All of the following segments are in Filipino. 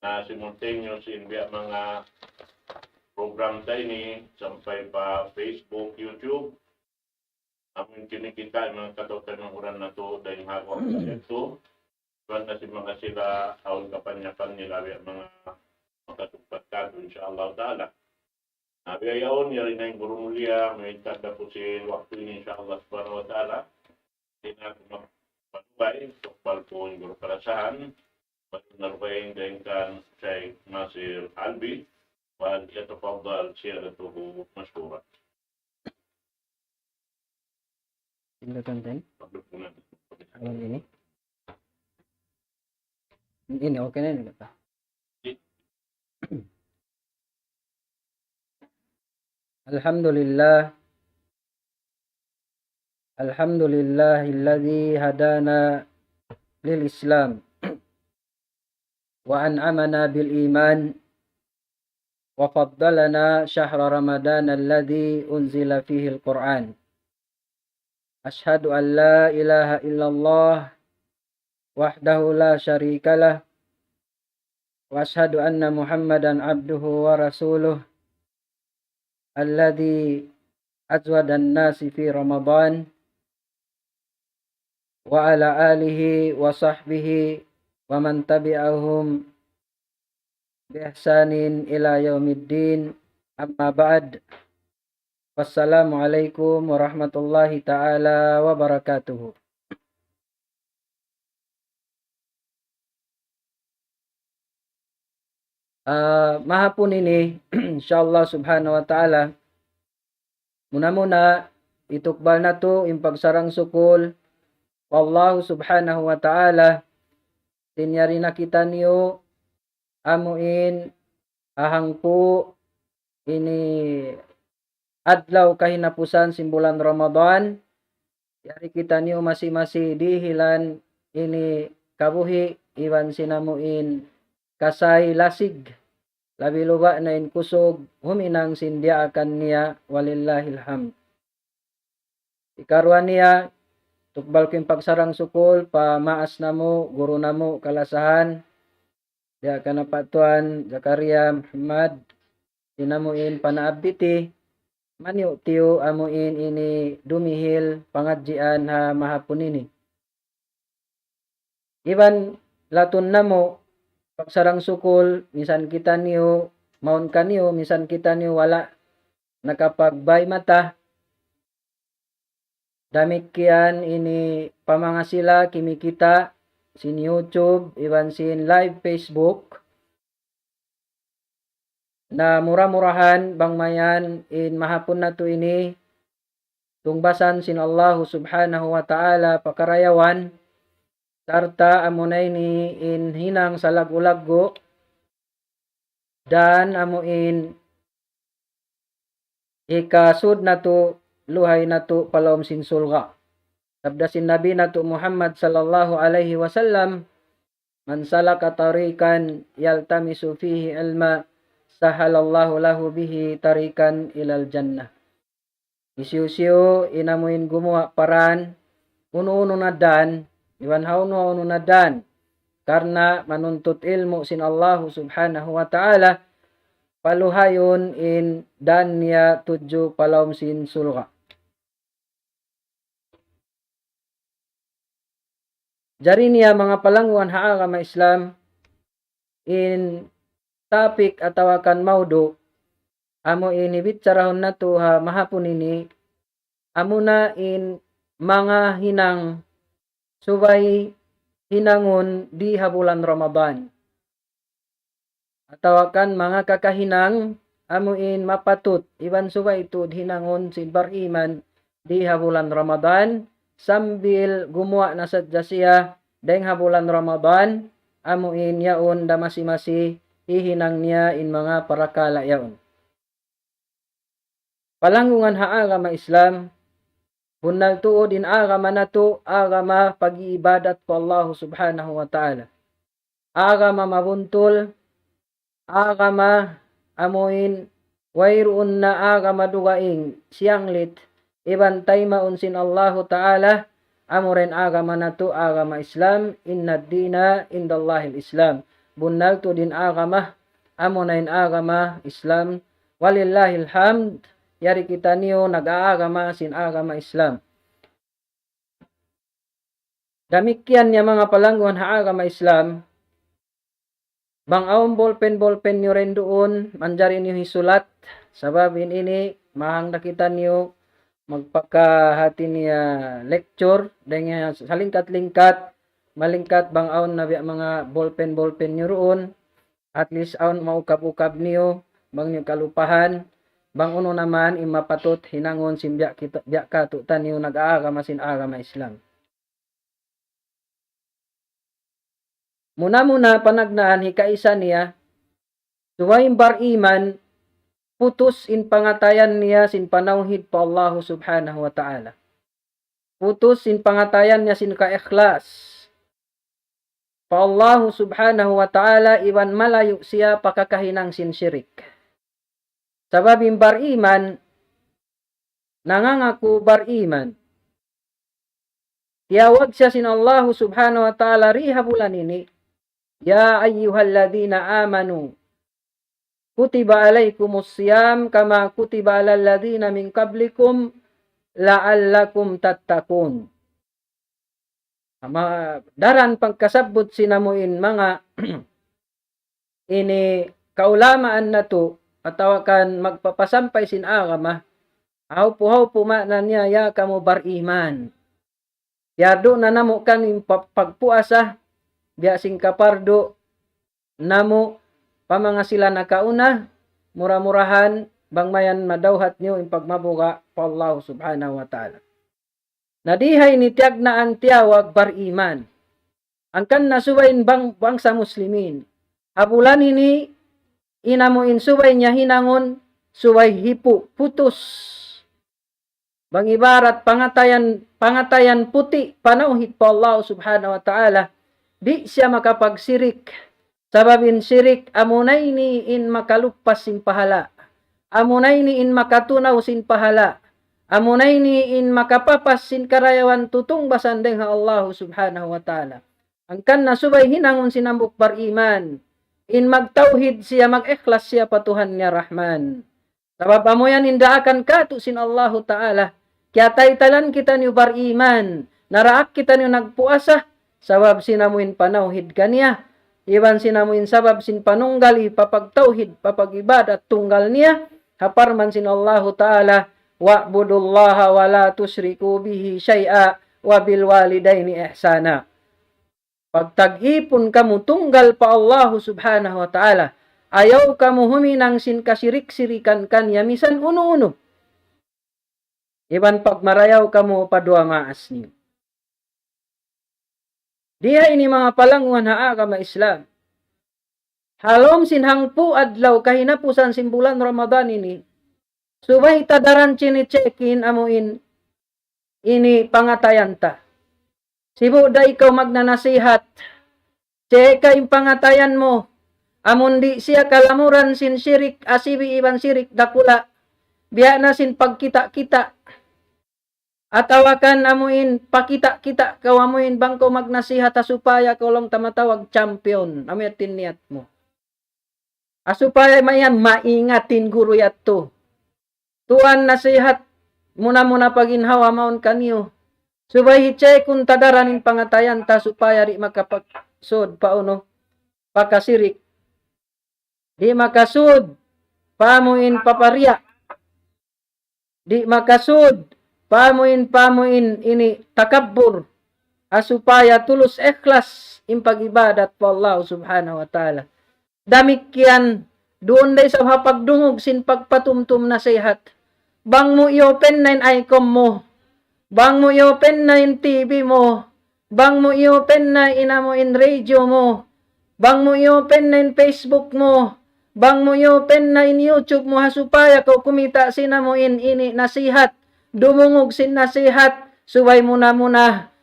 na simultaneous biya mga program tayo ni sampai pa Facebook, YouTube. Amin kinikita mga katotan ng uran na to dahil hako ang proyekto. Tuwan na si mga sila awal kapanyakan nila mga makatugpat ka doon insyaAllah ta'ala. Nabiyayaon niya rin na yung guru mulia, may tatapusin waktu ini insyaAllah subhanahu wa ta'ala. Hindi natin magpalubay, tukpal po yung guru kalasahan. Patunarubayin din kan Syekh Nasir Albi. Wal yatafadhal siyaratuhu masyura. Tindakan din. Awal ini. Ini okay na yun ba? Alhamdulillah. Alhamdulillahilladzi hadana lil Islam wa an'amana bil iman wa faddalana syahra Ramadan alladzi unzila fihi al-Qur'an. Ashhadu an la ilaha illallah wahdahu la syarikalah wa ashhadu anna Muhammadan abduhu wa rasuluh alladzi azwadan nasi fi Ramadan wa ala alihi wa sahbihi wa man tabi'ahum bi ihsanin ila yaumiddin, amma ba'd. Wassalamualaikum warahmatullahi ta'ala wabarakatuh. Mahapon ini insyaallah subhanahu wa ta'ala muna itukbal na to yung pagsarang sukul wallahu subhanahu wa ta'ala tinyari na kita niyo amuin ahangpu ini adlaw kahinapusan simbulan Ramadan. Yari kita niyo masih dihilan ini kabuhi iwan sinamuin kasay lasig labi luba na in kusog huminang sindya akan niya walillahil hamd. Ikaruan niya tukbal ko yung pagsarang sukul pa maas na mo guru na mo kalasahan dia kana patuan Zakaria Muhammad sinamuin panaabditi maniu tiyo amuin ini dumihil pangadjian ha mahapon ini. Iban latun namo pagsarang sukul misan kita niyo maun kaniyo misan kita niyo wala nakapagbay mata. Damikian ini pamangasila kimi kita sin YouTube iban sin live Facebook. Na murah-murahan bangmayan in mahapon na to ini tungbasan sin Allah subhanahu wa ta'ala pakarayawan sarta amunay ni in hinang salag-ulaggo dan amuin ikasud na to luhay na to palawom sin sulga. Sabda sin Nabi na to Muhammad sallallahu alaihi wasallam man salaka tarikan yaltamisu fihi ilma sahalallahu lahu bihi tarikan ilal jannah. Isiu-siu inamuin gumawa paran uno-uno na dan iwan hauno na dan karena manuntut ilmu sin Allah subhanahu wa ta'ala paluhayon in dan niya tuju palawom sin sulga. Jari niya mga palangwan haagama Islam in topik atau akan maudu amo ini bicaraon na to ha mahapon ini amuna in mga hinang subay hinangon di habulan Ramadan atau akan mga kakahinang amuin mapatut iban subay tud hinangon sin bariman di habulan Ramadan sambil gumawa na sadya siya deng habulan Ramadan amuin yaon da masi-masi ihinang niya in mga parakala yaon. Palanggungan haagama Islam hunal tuod in agama na to agama pag-iibadat ko Allah subhanahu wa ta'ala. Agama mabuntul agama amuin wayroon na agama dugaing siyanglit ibantay maunsin Allah ta'ala amuren agama na to agama Islam inna dina indallahil Islam. bunaltu din agama amunain agama Islam walillahil hamd. Yari kita niyo nag-aagama sin agama Islam. Damikian niya mga palangguhan ha agama Islam. Bang aong bolpen niyo rin doon, manjarin niyo hisulat. Sababin ini, mahang nakita niyo magpakahati niya lecture, dengan salingkat-lingkat, malingkat bang aon na mga bolpen niyo roon. At least aon maukab-ukab niyo, bang niyo kalupahan. Bang uno naman imapatot hinangon simbyak ka tutan niyo nag-aagama sin agama Islam. Muna panagnaan hikaisa niya, suwaing bar-iman, putus in pangatayan niya sin panauhid pa Allah subhanahu wa ta'ala. Putus sin pangatayan niya sin ka-ikhlas. Pa Allah subhanahu wa ta'ala iwan malayo siya pakakahinang sin syirik. Sababing bar-iman, nangangaku bar-iman. Tiyawag siya sin Allah subhanahu wa ta'ala rihabulan ini. Ya ayyuhalladhina amanu. Kutiba alaikumus siyam kama kutiba alal ladhina min qablikum la'allakum tattakun. Daran pagkasabot sinamuin mga ini kaulamaan na to atawakan magpapasampay sin agama haupo na niya ya kamo bar-iman. Yado na namo kan pagpuasa biya sing kapardo namo pamanga sila nakauna mura-murahan bangmayan madawhat niyo in pagmabuga pa Allah subhanahu wa ta'ala. Nadihay ni tiyag na ang tiyawag bar-iman. Ang kan nasuwain bangsa muslimin. Habulan ini inamuin subay niya hinangon suway hipu putus. Bang ibarat pangatayan puti panauhid pa Allah subhanahu wa ta'ala. Di siya makapagsirik. Sababin sirik amunay ni in makalupas sin pahala. Amunay ni in makatunaw sin pahala. Amunay ni in makapapas sin karayawan tutong basandeng ha Allah subhanahu wa ta'ala. Ang kan nasubay hinangon sinambuk bar-iman. In magtauhid siya, mag-ikhlas siya patuhan niya Rahman. Sabab amoyan indaakan katu sin Allah ta'ala. Kaya taitalan kita niyo bar-iman. Naraak kita niyo nagpuasa. Sabab sinamuin panauhid kaniya. Iban sinamuin sabab sin panunggali papagtauhid, papagibadat tunggal niya. Haparman sin Allah ta'ala. Wa'budullaha wa la tusyriku bihi syai'a wa bil walidaini ihsana. Pagtag-ipon kamu tunggal pa Allah subhanahu wa ta'ala. Ayaw kamu huminang sin kasirik-sirikan kanya misan uno-uno. Iban pagmarayaw kamu padua maas niyo. Diya ini mga palanguhan ha agama Islam. Halom sinhangpu adlaw kahinapusan simbulan Ramadan ini. Subay tadaran chini-check-in amuin ini pangatayan ta. Sibu da ikaw magnanasihat. Cheka yung pangatayan mo. Amun di siya kalamuran sin syirik asibi iban syirik dakula. Biya na sin pagkita-kita. Atawakan amuin pakita-kita kawamuin bangko magnasihat supaya kolong tamatawag champion. Amiyatin niyat mo. Asupaya mayan maingatin guru yato. Tuan nasihat muna paginhawa maun kaniyo. Subay hichay kung tadaranin pangatayan ta supaya di makapagsud pauno pakasirik. Di makasud pamuin paparya. Di makasud pamuin ini takabbur. Asupaya tulus ikhlas impag-ibadat pa Allah subhanahu wa ta'ala. Damikyan doon day sa hapagdungog sin pagpatumtum nasihat. Bang mo i-open na yung icon mo. Bang mo i-open na yung TV mo. Bang mo i-open na ina mo in radio mo. Bang mo i-open na yung Facebook mo. Bang mo i-open na in YouTube mo hasupaya ko kumita sina mo in ini nasihat. Dumungog sin nasihat. Suway muna.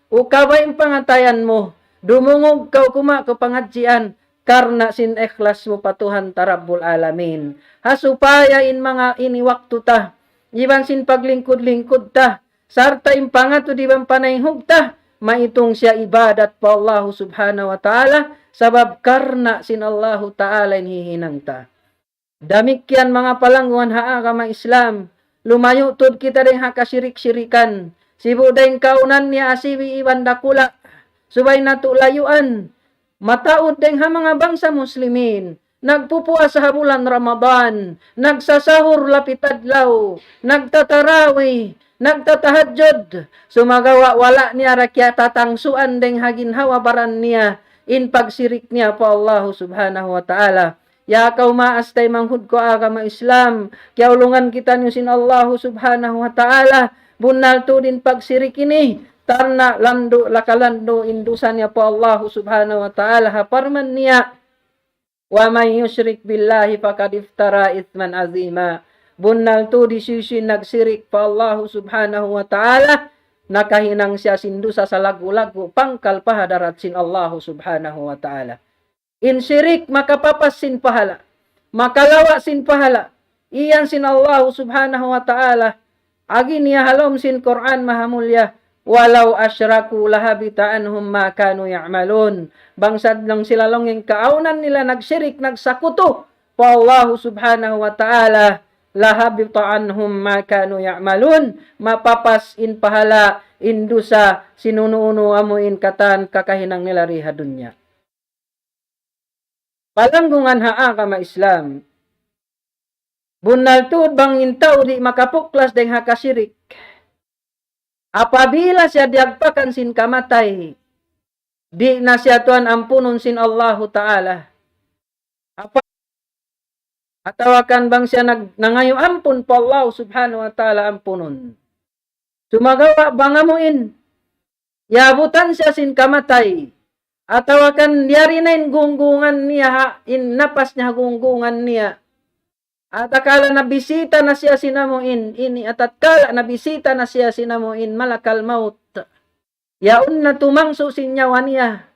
Ukaway yung pangatayan mo. Dumungog ka kuma ko pangadjian. Karna sin ikhlas mo patuhan tarabbul alamin. Hasupaya in mga ini waktu ta. Iban sin paglingkod-lingkod ta. Sarta impangato di bang panayhug ta. maitong siya ibadat pa Allah subhanahu wa ta'ala sabab karna sin Allah ta'ala hihinang ta. Damikyan mga palangguan haa kama Islam, lumayo tud kita ding hakasirik-sirikan, sibu ding kaunan niya asiwi iwan dakula, subay nato layuan, mataod ding ha mga bangsa muslimin, nagpupuas sa bulan Ramadan, nagsasahur lapitadlaw, nagtatarawi, nagtatahajjud, sumagawa wala niya rakya tatangsuan ding haginhawa baran niya, in pagsirik niya pa Allah subhanahu wa ta'ala. Ya kau maastay manghud ko agama Islam, kaya ulungan kita niyo sin Allah subhanahu wa ta'ala, bunal to din pagsirik ini, tarna lando lakalando indusan niya po Allah subhanahu wa ta'ala, haparman niya, wa may yushrik billahi faqad iftara ithman azima. Bunal to di sisi nagsirik pa Allah subhanahu wa ta'ala, nakahinang siya sindusa sa lagu-lagu, pangkal pahadarat sin Allah subhanahu wa ta'ala. In sirik makapapas sin pahala, makalawa sin pahala, iyan sin Allah subhanahu wa ta'ala, agi niya halom sin Quran mahamulya, walau asyraku lahabita anhum ma kanu ya'malun. Bangsad lang sila long yung kaaunan nila nagsirik, nagsakuto pa Allah subhanahu wa ta'ala, lahabita anhum ma kanu ya'malun. Mapapas in pahala, indusa sinununo amuin katan kakahinang nila riha dunya. Palanggungan haa kama Islam, bunal tud bang intaw di makapuklas deng hakasirik. Apabila siya diagpakan sin kamatay, di na siya tuan ampunon sin Allah ta'ala. Atawakan bang siya nangayo ampun pa Allah subhanahu wa ta'ala ampunon. Sumagawa bang amuin, yabutan siya sin kamatay. Atawakan diyari na in gunggungan niya, in napas niya gunggungan niya. At akala na bisita na siya sinamuin, ini at atkala na bisita na siya sinamuin, malakal maut. Yaun na tumangso sinyawa niya.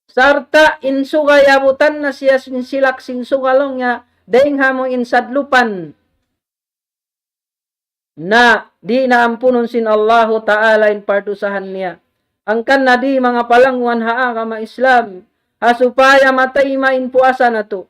Sarta insuga yabutan na siya sinsilak sinsugalong niya, deng hamuin sadlupan. Na di na ampunon sin Allahu ta'ala in pardusahan niya. Angkan na di mga palangwan haa kama Islam, asupaya matay main puasa na to,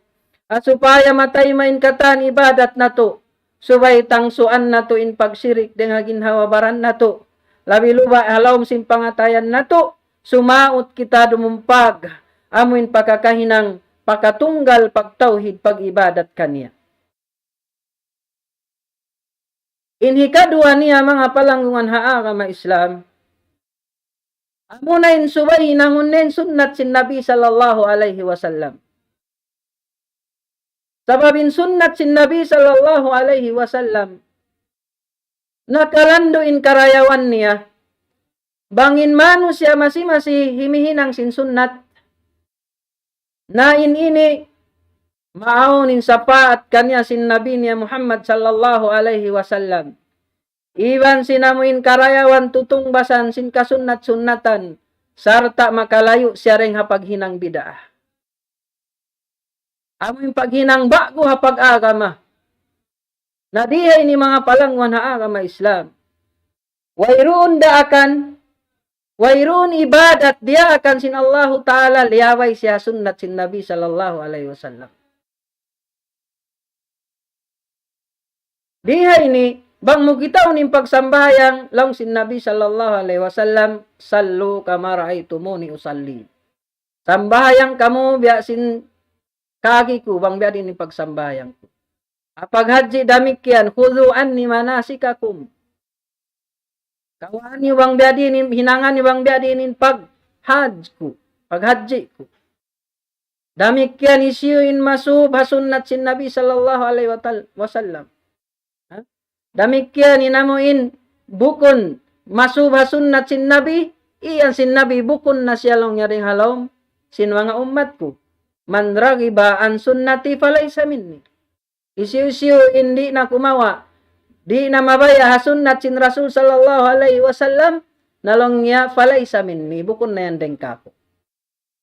asupaya matay main katan ibadat na to, subay tangsuan na to in pagsirik deng haginhawabaran na to, labi luba halawm sin pangatayan na to, sumaot kita dumumpag, amuin pakakahinang pakatunggal pagtauhid pagibadat kaniya. Inhikadua niya mga palanggungan haa kama Islam, amunain subay nangunin sunnat sin Nabi sallallahu alaihi wasallam. Sababin sunnat sin Nabi sallallahu alaihi wasallam, nakalanduin karayawan niya, bangin manu siya masi himihinang sin sunnat, na ini maaunin sapa at kanya sin Nabi niya Muhammad sallallahu alaihi wasallam. Iwan sinamuin karayawan tutungbasan sin kasunat-sunatan, sarta makalayo siya ring hapaghinang bidaah. Amuin paghinang bago hapag agama. Nadihay ni mga palangwan ha agama Islam. Wayroon daakan, wayroon ibadat dia akan sin Allah Ta'ala liyaway siya sunnat sin Nabi sallallahu alaihi wasallam. Dihay ni bang mo kita uning pagsambayang lang sin Nabi sallallahu alaihi wasallam, sallu kama ra'aytumuni usalli. Sambayang kamu biya sin kagi ko bang biya din pagsambayang ko. Apag haji damikyan, khudhu anni manasikakum. Kawan niyo bang biya din, hinangan niyo bang biya din pag haj ko, pag haji ko. Damikyan isiyuin masub hasunnat sin Nabi sallallahu alaihi wasallam. Damikyan inamuin bukon masubha sunnat sin Nabi, iyan sin Nabi bukon na siya long yaring halom sin mga umat ko. Man ragiba an sunnati falaysa minni. Isiyo hindi na kumawa, di na mabaya hasunnat sin Rasul sallallahu alaihi wasallam, nalong niya falaysa minni, bukon na yan deng kako.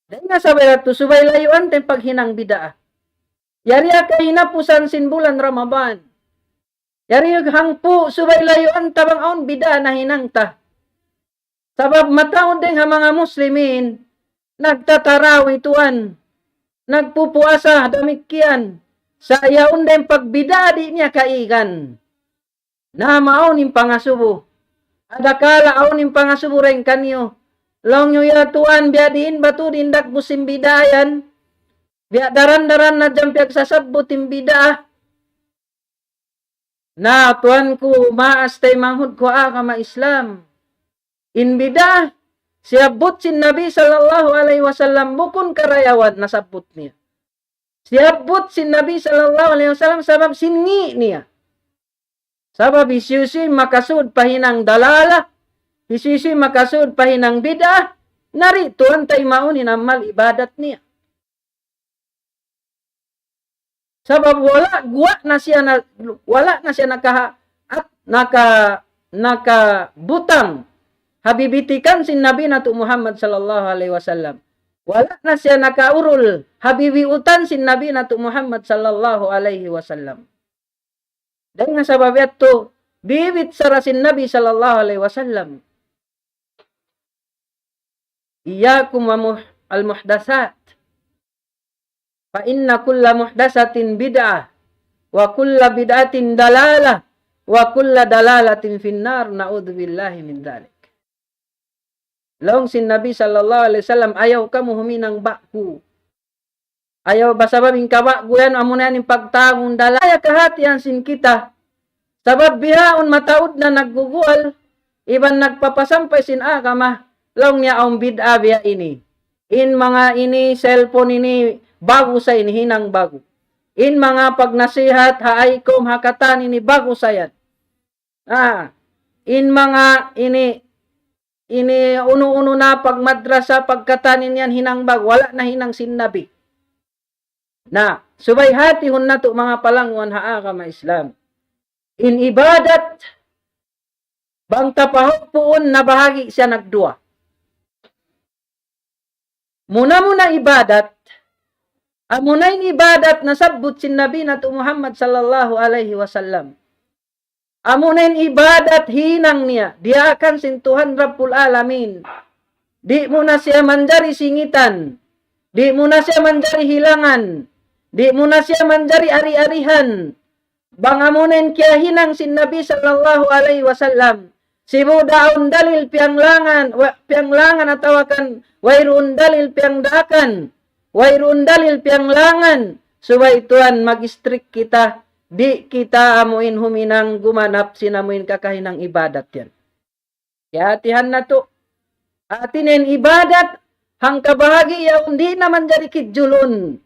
Dahil nga sabay nato, subay layuan ten paghinang bidaa. Yari ka hinapusan sin bulan Ramadan. Yari hangpu subay layuan tabang aon bida na hinangta. Sabab mataod din ang mga Muslimin, nagtatarawi tuan, nagpupuasa damikyan, sa iyaon din pagbidadi niya kaigan, na maoning pangasubo. Adakala aoning pangasubo rin kanyo, long yung yatuan biadiin batu dindak busim bidayan, biya daran-daran na jampiag sasabot imbida. Na tuan ko maas tay manghud ko kama Islam. Inbida, siabot sin Nabi sallallahu alaihi wasallam bukun karayawan nasabot niya. Siabot sin Nabi sallallahu alaihi wasallam sabab singi niya. Sabab isyusi makasud pahinang dalala, isyusi makasud pahinang bid'ah, narito antay maunin amal ibadat niya. Sabab wala na siya nakabutang habibitikan sin Nabi nato Muhammad sallallahu alaihi wasallam. Wala na siya nakaurul habibiutan sin Nabi nato Muhammad sallallahu alaihi wasallam. Dahil nga sabab ito, bibit sarasin Nabi sallallahu alaihi wasallam. Iyakum al-muhdasat. Fa inna kulla muhdasatin bid'ah wa kulla bid'atin dalalah wa kulla dalalatin finnar, na'udzubillahi min dzalik. Long sin Nabi sallallahu alaihi wasallam ayaw kamu huminang bakku. Ayaw basababing kabakku yan amunan yung pagtagong dalaya kahatian sin kita. Sabab bihaon mataud na naggugual, iban nagpapasampay sin agama, long niya ang bid'a biya ini. In mga ini cellphone ini bago sa hinang bago. In mga pagnasihat, haaykom, hakatan, ini bago sa yan. In mga ini uno-uno na pagmadrasa, pagkatanin yan, hinang bago. Wala na hinang sinnabi. Na, subay hati hun na to mga palangwan haakama Islam. In ibadat, bang tapahukpuon na bahagi siya nagdua. Muna ibadat, amunain ibadat na sabut sin Nabi nato Muhammad sallallahu alaihi wasallam. Amunain ibadat hinang niya, dia akan sin Tuhan Rabbul Alamin. Di muna siya manjari singitan, di muna siya manjari hilangan, di muna siya manjari ari-arihan. Bang amunain kya hinang sin Nabi sallallahu alaihi wasallam. Sibu daun dalil piang langan atawakan wairun dalil piang dakan. Wairun dalil piang langan. Subay tuan magistrik kita. Di kita amuin huminang gumanap sinamuin kakahinang ibadat yan. Kaya hatihan na to. Atinin ibadat. Hang kabahagi ya hindi naman jari kidjulun.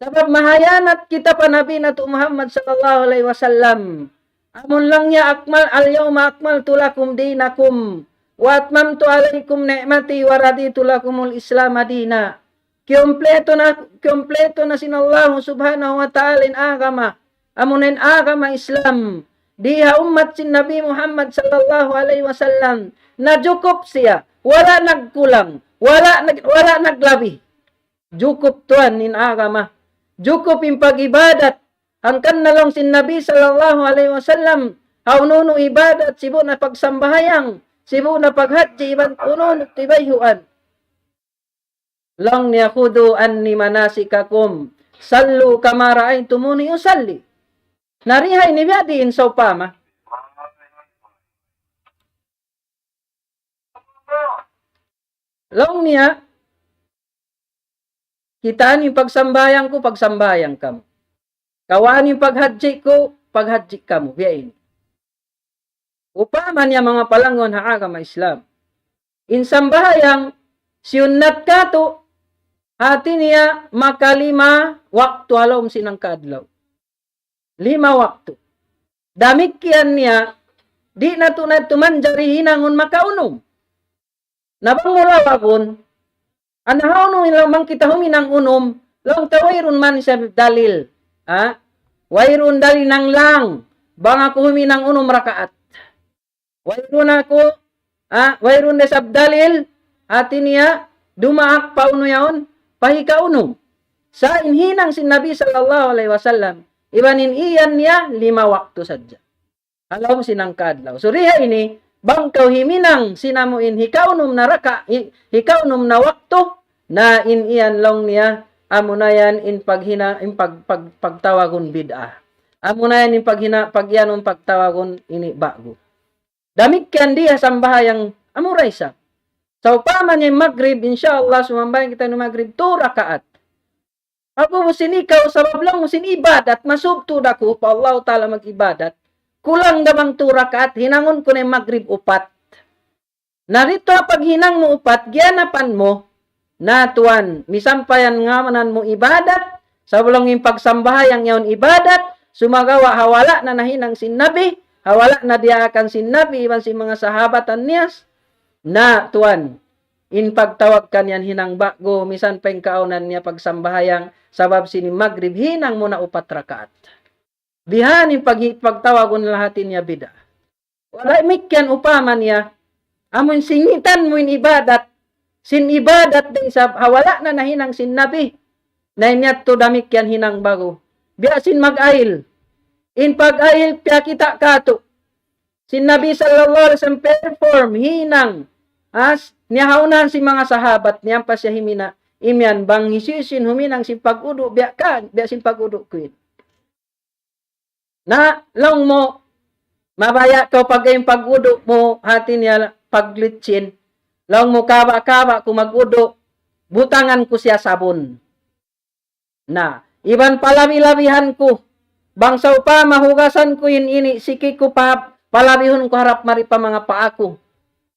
Sabab mahayanat kita pa Nabi na to Muhammad sallallahu alaihi wasallam. Amun lang niya al-yawma akmaltu lakum dinakum wa atmamtu alaikum ni'mati wa raditu lakumul Islam madina. Kompleto na sinallahu subhanahu wa ta'ala in agama. Amunin agama Islam. Diha ummat sin Nabi Muhammad sallallahu alaihi wasallam. Najukup siya. Wala nagkulang. Wala naglabi. Jukup tuan in agama. Jukup in pag-ibadat. Hangkan na lang sin Nabi sallallahu alaihi wasallam. Haununo ibadat. Sibo na pagsambahayang. Sibo na paghaji. Iban ununo tibayhuan. Lang niyakudu anni manasikakum. Sallu kama ra'aytumuni usalli. Narihay ni biadiin sa upama. Long niya, kitaan yung pagsambayang ko, pagsambayang kamo. Kawaan yung paghadji ko, paghadji kamo. Biyain. Upama niya mga palangon haagama Islam. Insambayang, siyunat ka to, hati niya makalima waktu alom sinang kadlaw. 5 waktu. Damikyan niya, di na to na tumanjari hinangon makaunom. Nabangula wakon, anahauno ilang kita huminang unom, lang tawayrun man siya dalil. Wayrun dalil nang lang, bang ako huminang unom rakaat. Wayrun ako, wayrun desab dalil, hati niya, dumaak pauno yaon, pahika unom. Sa inhinang sin Nabi sallallahu alaihi wasallam, ibanin iyan niya 5 waktu sadya. Alam sinang kadlaw. So riha ini, bangkaw himinang sinamuin hikaunom na raka, hikaunom na waktu, na in iyan long niya, amo na yan in pagtawagon bid'ah. Amo na yan in pagyanong pagtawagon ini bago. Damikyan diya sambahayang amuray sa. So, paman yung Maghrib, insyaAllah, sumambayan kita ng Maghrib, 2 rakaat. Ako musin ikaw, sabab lang musin ibadat, masubtud ako, pa Allah ta'ala mag-ibadat, kulang damang 2 rakaat, hinangon ko na yung Maghrib 4. Narito pag hinang mo 4, gyanapan mo, na tuwan, misampayan nga manan mo ibadat, sabab lang yung pagsambahayang yaon ibadat, sumagawa hawala na nahinang sin Nabi, hawala na diakan sin Nabi, iban si mga sahabatan niyas, na tuwan, in pagtawag kanyan hinang bago, misan pengkaunan niya pagsambahayang, sabab sini Maghrib, hinang mo na 4 rakaat. Bihan in pagtawagon lahatin niya bida. Wala mikyan upaman niya, amon singitan mo in ibadat, sin ibadat din sa hawala na nahinang sin Nabi, na inyat to damikyan hinang bago. Biya sin mag-ail, in pag-ail, piya kita kato, sin Nabi sallallahu alaihi wasallam perform hinang as niyahaunan si mga sahabat niyang pa siya himina imyan bang hisisin huminang si pag-udo biya sin pag-udo kuin. Na lang mo mabaya ka pag yung pag-udo mo hati niya paglitsin. Lang mo kaba-kaba kung mag-udo butangan ko siya sabon. Na iban palabi-labihan ko bangsaw pa mahugasan ko ini siki ko pa palabihon ko harap mari pa mga paako.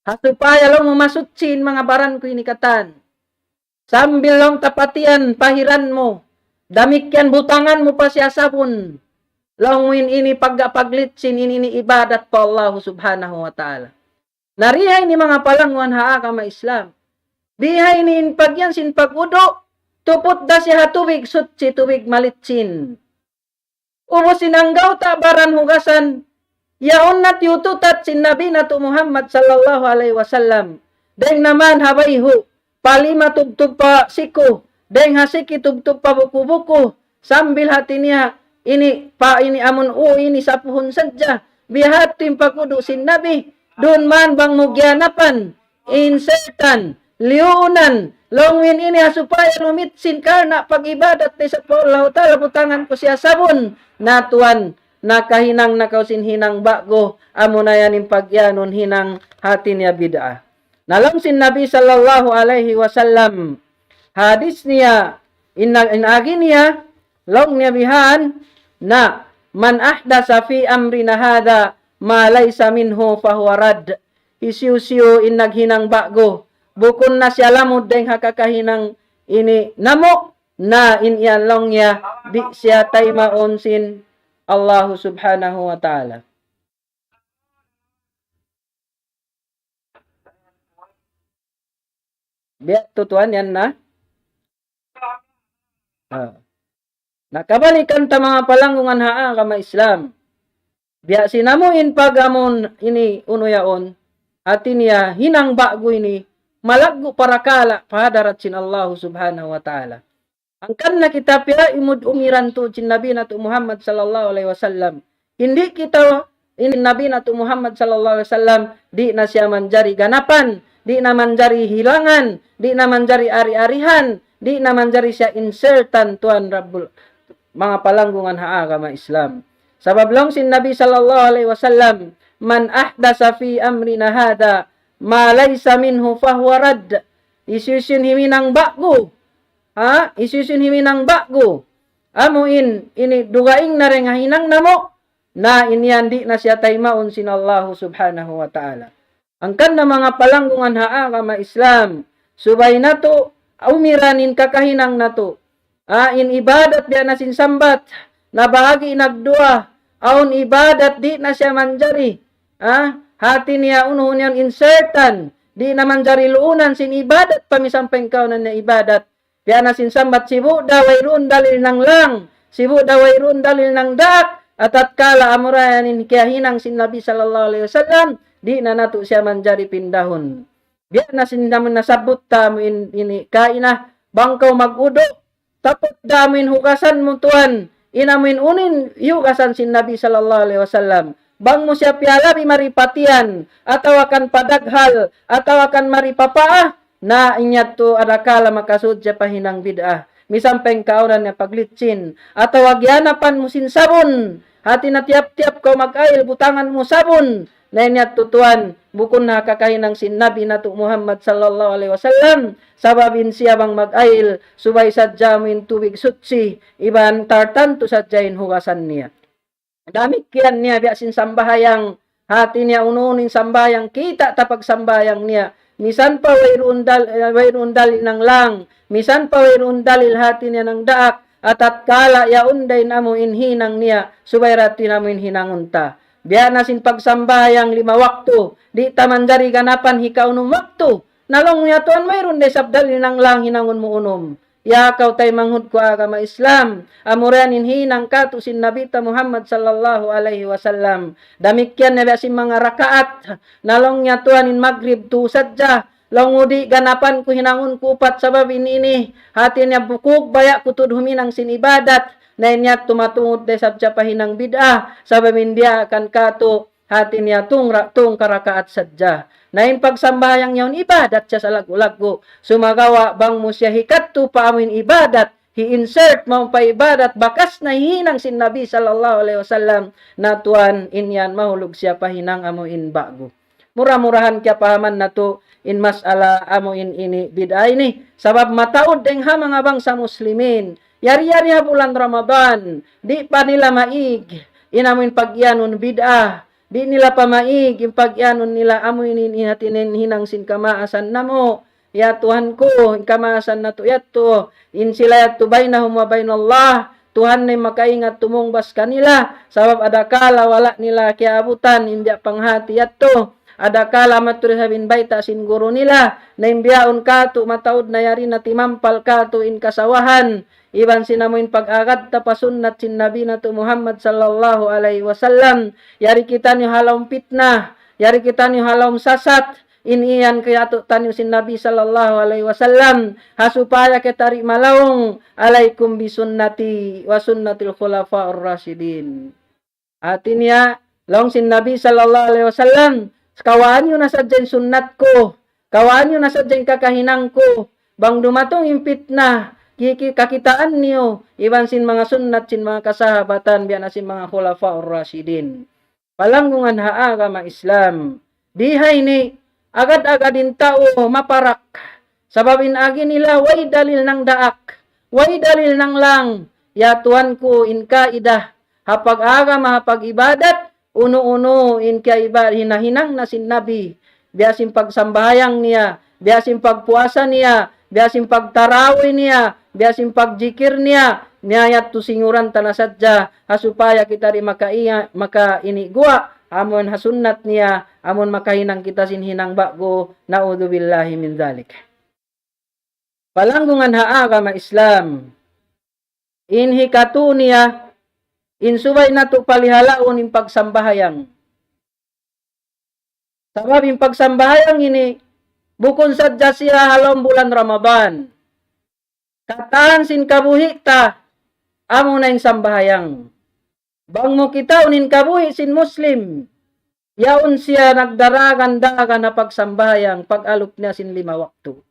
Hasupaya lang mo masutsin mga baran ko inikatan. Sambil lang tapatian pahiran mo. Damikyan butangan mo pa siya sabon. Lang mo ini paglitsin ini ibadat pa Allah subhanahu wa ta'ala. Narihay ni mga palangwan haa kama Islam. Bihay ni pagyan sin pagudo. Tupot da siya tubig sutsi tubig malitsin. Ubusin ang gauta baran hugasan. Yaon na tiututat sin Nabi na to Muhammad sallallahu alaihi wasallam. Deng naman habayhu, palima tugtug pa siku, deng hasiki tugtug pa buku-buku, sambil hati niya, ini amun ini sapuhon sadya, bihatim pakudu sin Nabi, dun man bang mugyanapan, insertan, liunan, longwin ini supaya lumitsin karena pag-ibadat ni sa Allah ta'ala, butangan ko siya sabon, natuan, nakahinang nakausin hinang bago, amo na yan yung pagyanon hinang hati niya bid'ah. Nalang sin Nabi sallallahu alaihi wasallam, hadis niya, inagi niya, long niya bihan, na man ahdasa fi amrina hada, ma laysa minhu fahuwa rad. Isiu-siu in naghinang bago, bukon na siya lamod deng hakakahinang ini namok, na in iyan long niya, di siya taymaon sin Allah subhanahu wa ta'ala. Biya tutuan yan na. Nakabalikan ta mga palanggungan haa kama Islam. Biya sinamuin pagamon ini unuyaon. Atin niya hinang bago ini. Malaggo para kala pahadarat sin Allah subhanahu wa ta'ala. Ang kanna kita pia imud umiran to sin Nabi na to Muhammad sallallahu alaihi wasallam. Hindi kita ini Nabi na to Muhammad sallallahu alaihi wasallam di na siya manjari ganapan, di na manjari hilangan, di na manjari ari-arihan, di na manjari siya insertan tuan Rabbul mga palanggungan haa kama Islam. Sabab lang sin Nabi sallallahu alaihi wasallam, man ahdasa fi amrina hada ma laysa minhu fahuwa rad. Isusun himinang bago. Isusun himinang bago. Amuin, ini dugaing na rin hinang namo, na inyandi na siya taymaon sin Allah subhanahu wa ta'ala. Ang kan na mga palanggungan haa kama Islam, subay na to, umiranin kakahinang na to. In ibadat diya na sinsambat, na bahagi nagdua, aun ibadat di na siya manjari. Hati niya unuhun yan insertan, di na manjari luunan sin ibadat, pamisampeng kaunan na ibadat. Kaya na sinsambat, sibu daway run dalil ng lang, sibu daway run dalil ng dak, at kala amurayanin kaya hinang sin Nabi sallallahu alaihi wasallam, di na nato siya manjari pindahon. Biya na sinamin nasabot tamo ini kaina, bangkaw mag-udo, tapos damin hugasan mo tuan, inamin unin hugasan sin Nabi sallallahu alaihi wasallam, bang mo siya pialabi maripatian, ataw akan padaghal, ataw akan maripapaah, na inyat to adakala makasud siya pahinang bid'ah. Misampeng kauran niya paglitsin, ataw agyanapan mo sin sabon, hati na tiap-tiap ko mag-ail, butangan mo sabon, na inyat tutuan, bukon na kakahinang sin Nabi nato Muhammad sallallahu alaihi wasallam, sababin siya bang mag-ail, subay sadya mo in tubig sutsi, iban tartan to sadyain hugasan niya. Damit kiyan niya biya sin sambahayang, hati niya ununin sambayang, kita tapag sambayang niya. Misan pa wayroon dalil ng lang, misan pa wayroon dalil hati niya ng daak, at kala yaunday na mo inhinang niya, subay rati na mo inhinangunta. Biya na sin pagsambayang 5 wakto, di taman dari ganapan hikaw nung wakto, nalong niya tuan mayroon de sabdalil ng lang hinangon mo unom. Yakaw tay manghud ko agama Islam, amuran hinang kato sin Nabita Muhammad sallallahu alaihi wasallam. Damikyan na sin mga rakaat, nalong niya tuan in Maghrib tu sadya, langudi ganapan ko hinangon kupat sabab ini, hati niya bukog baya kutud huminang sin ibadat, na niya tumatungod de sabja pahinang bid'ah, sabab india akan kato, hati niya tung karakaat sadya. Nain pagsambayang yawn ibadat siya sa lagu-lagu. Sumagawa bang mo siya hikatto pa amin ibadat. Hi-insert mo pa ibadat. Bakas na hinang sin Nabi sallallahu alaihi wasallam. Na tuan inyan mahulog siya pahinang amo in bago. Mura-murahan kya pahaman na to in masala amo in ini bid'ah ini. Sabab mataod deng ha mga bangsa muslimin. Yari-yari ha bulan Ramadan. Di pa nila maig. Inamin pagyanon bid'ah. Di nila pamaig, yung pag-yanon nila, amoy ninatinin hinang sin kamaasan na mo. Ya Tuhan ko, kamaasan na to, yato. In sila yato bainahum wa bainallah. Tuhan na makaingat tumungbas kanila. Sabab adakala wala nila kiabutan, imbya panghati yato. Adakala maturi sabin baita sin guru nila. Na imbyaon kato, mataod na yari na timampal kato in kasawahan. Iban sinamuin pag-agad tapasunnat sin Nabi na to Muhammad sallallahu alaihi wasallam. Yari kita ni halawm fitnah. Yari kita ni halawm sasat. Iniyan kaya to tanyo sin Nabi sallallahu alaihi wasallam. Hasupaya ketari malawong. Alaikum bisunnati wa sunnatil khulafa'ur rasyidin. Atin ya, long sin Nabi sallallahu alaihi wasallam. Kawaan nyo na sadyan sunnat ko. Kawaan nyo na sadyan kakahinang ko. Bang dumatong yung fitnah. Kakitaan niyo, iban sin mga sunnat, sin mga kasahabatan, biyan na sin mga khulafa'ur rasyidin. Palanggungan agama Islam. Dihay ni, agad-agadin tao maparak. Sababin agi nila, way dalil ng daak, way dalil ng lang. Ya Tuhan ko, in kaidah, hapag agama, hapag ibadat, uno-uno, in kaibadat, hinahinang na sin Nabi. Biyasin pagsambayang niya, biyasin pagpuasa niya, biyasin pagtarawi niya, biyasin pagjikir niya, niyayat to singuran tanasadya, hasupaya kita rin makainigwa, amon hasunnat niya, amon makahinang kita sinhinang bago, na'udhu billahi min dhalik. Palanggungan agama Islam, inhikatu niya, insubay na to palihalaon in pagsambahayang. Sabab in pagsambahayang ini, bukon sadya siya halong bulan Ramadan. Kataan sin kabuhita, amo na yung sambahayang. Bang mo kita unin kabuhi sin Muslim, yaon siya nagdaragan-dagan na pagsambahayang, pag-alop niya sin 5 wakto.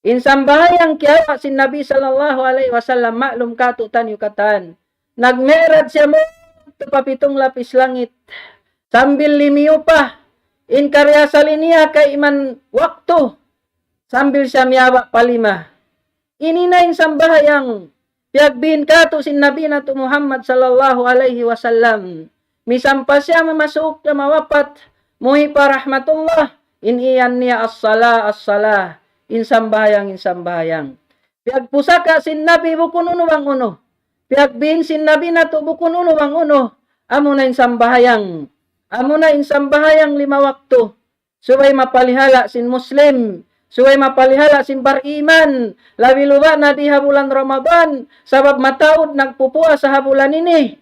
In sambahayang kiyawa sin Nabi sallallahu alaihi wasallam, maklum kato tanyo katan, nagmerad siya mo, papitong lapis langit, sambil limiyo pa, in karya saliniya kay iman wakto, sambil siya miyawa palima. Ininain sambahayang, piagbin kato sin Nabi na to Muhammad sallallahu alaihi wasallam. Misampa siya mamasuk na mawapat, muhi pa rahmatullah, iniyan niya as-salah, in sambahayang. Piagpusaka sin Nabi bukun uno bang uno. Piagbin sin Nabi na to bukun uno bang uno. Amo na in sambahayang. Amo na in sambahayang 5 wakto. Subay mapalihala sin Muslim. Suway mapalihala sin bar-iman, labi luba na di habulan Ramadan, sabab mataod nagpupua sa habulan ini,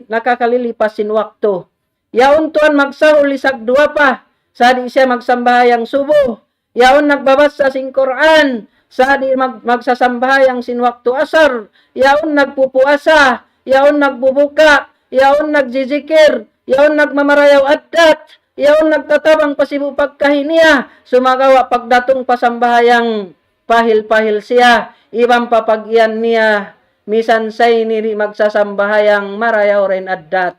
nakakalilipas sin wakto. Yaon tuan magsahul isag 2 pa, sa di siya magsambahayang subo. Yaon nagbabasa sin Quran, sa di magsasambahayang sin wakto asar. Yaon nagpupuasa, yaon nagbubuka, yaon nagjizikir, yaon nagmamarayaw addat, yaon nagtatabang pasibu pagkahiniya, sumagawa pagdatong pasambahayang pahil-pahil siya, ibang papagyan niya, misan say niri magsasambahayang marayaw rin addat.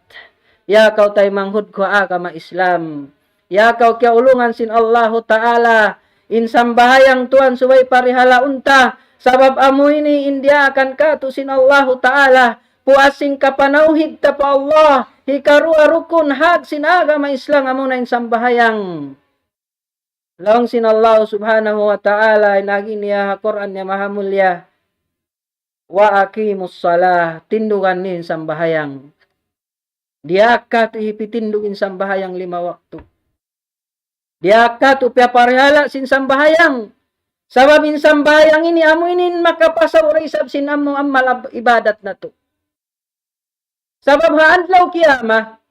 Yakaw tay manghud ko agama Islam. Yakaw kya ulungan sin Allahu Ta'ala, insambahayang tuan subay parihala unta, sabab amoy ni India akan katu sin Allahu Ta'ala, puasing kapanauhig ta pa Allah, hikarua rukun hag sin agama Islam amo na insambahayang. Laong sin Allah subhanahu wa ta'ala, inagi niya Quran niya mahamulya, wa aqimus salah, tindugan ni insambahayang. Diaka tu ipitindugin sambahayang 5 waktu. Diaka tu piaparihala sin sambahayang. Sabab insambahayang ini amo inin makapasaw isab sin amo amal ibadat na to. Sabab haadlaw kiyama,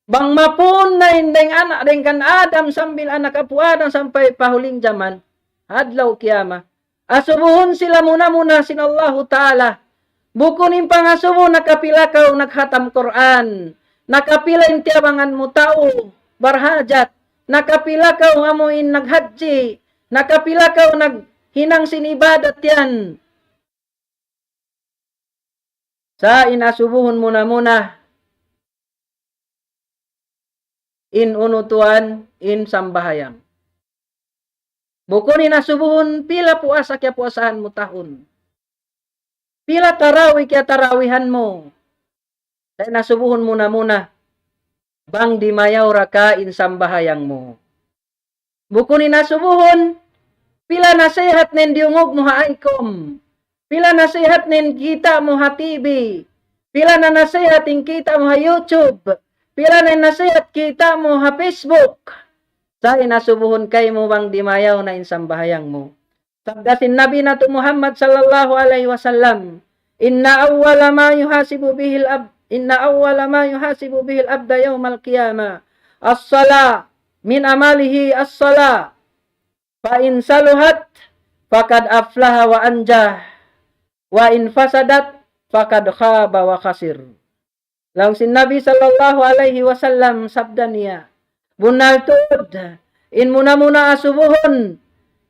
bang mapun na hindeng anak rin kan Adam sambil anak apu Adam sampai pahuling zaman, adlaw kiyama. Asubuhon sila muna sin Allahu Ta'ala. Bukunin pangasubo nakapilakaw naghatam Quran. Nakapilain tiabangan mo tao, barhajat. Nakapilakaw amuin naghaji. Nakapilakaw naghinang sinibadat yan. Sa inasubuhon muna. In unutuan, in sambahayang. Bukun inasubuhon, pila puasa kya puasahan mo tahon. Pila tarawi kya tarawihan mo. Sa inasubuhon muna. Bang di mayaw raka in sambahayang mo. Bukun inasubuhon, pila nasihat nen diungog mo haaikom. Pila nasihat nen kita mo ha TV. Pila na nasihat in kita mo ha YouTube. Pila na nasihat kita mo ha Facebook. Sa inasubuhon kay mo bang di mayaw na insambahayang mo. Sabdasin Nabi na to Muhammad sallallahu alaihi wasallam, Inna awwala ma yuhasibu bihil abda yawmal qiyamah as-sala min amalihi as-sala fa in saluhat faqad aflaha wa anjah wa in fasadat faqad khaba wa khasir. Langsung Nabi sallallahu alaihi wasallam sabda niya, bunal tuod in muna asubuhon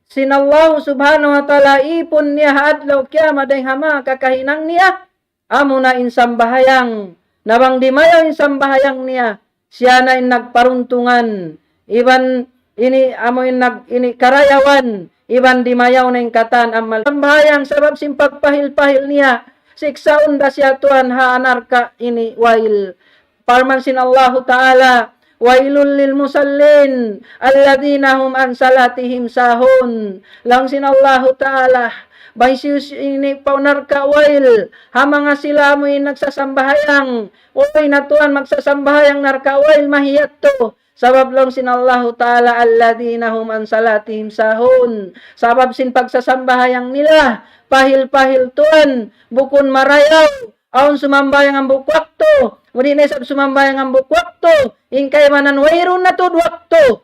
sin Allah subhanahu wa ta'ala ipon niya adlaw kiyama day hama kakahinang niya amo na insambahayang nabang di mayaw insambahayang niya siya na nagparuntungan iban ini amo ini karayawan iban di mayaw na katan amal sambahayang sabab simpagpahil-pahil niya siksaon da siya tuan haanarka ini wail parman sin Allah Ta'ala wailul lil musallin alladhina hum an salatihim sahun. Langsin Allah Ta'ala baisius ini paunar ka wail hamanga sila mo nagsasambahayang oy natuan magsasambahayang narka wail mahiyat to sabab langsin Allah Ta'ala alladhina hum an salatihim sahun sabab sin pagsasambahayang nila pahil-pahil tuan bukun marayaw aon sumambayang ang bukwakto muli na isab sumambayang ang bukwakto ingkay manan wairun na to wakto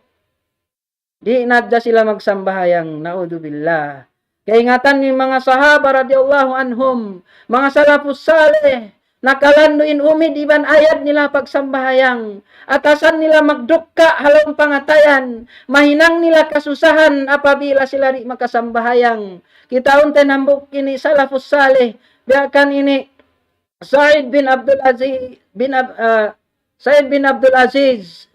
di nadya sila magsambahayang naudzubillah. Kaingatan ni mga sahaba radhiyallahu anhum mga salafus saleh nakalanduin umid iban ayat nila pagsambahayang atasan nila magdukka halong pangatayan mahinang nila kasusahan apabila sila di makasambahayang. Kita unten hambuk ini salafus saleh biakan ini Said bin Abdul Aziz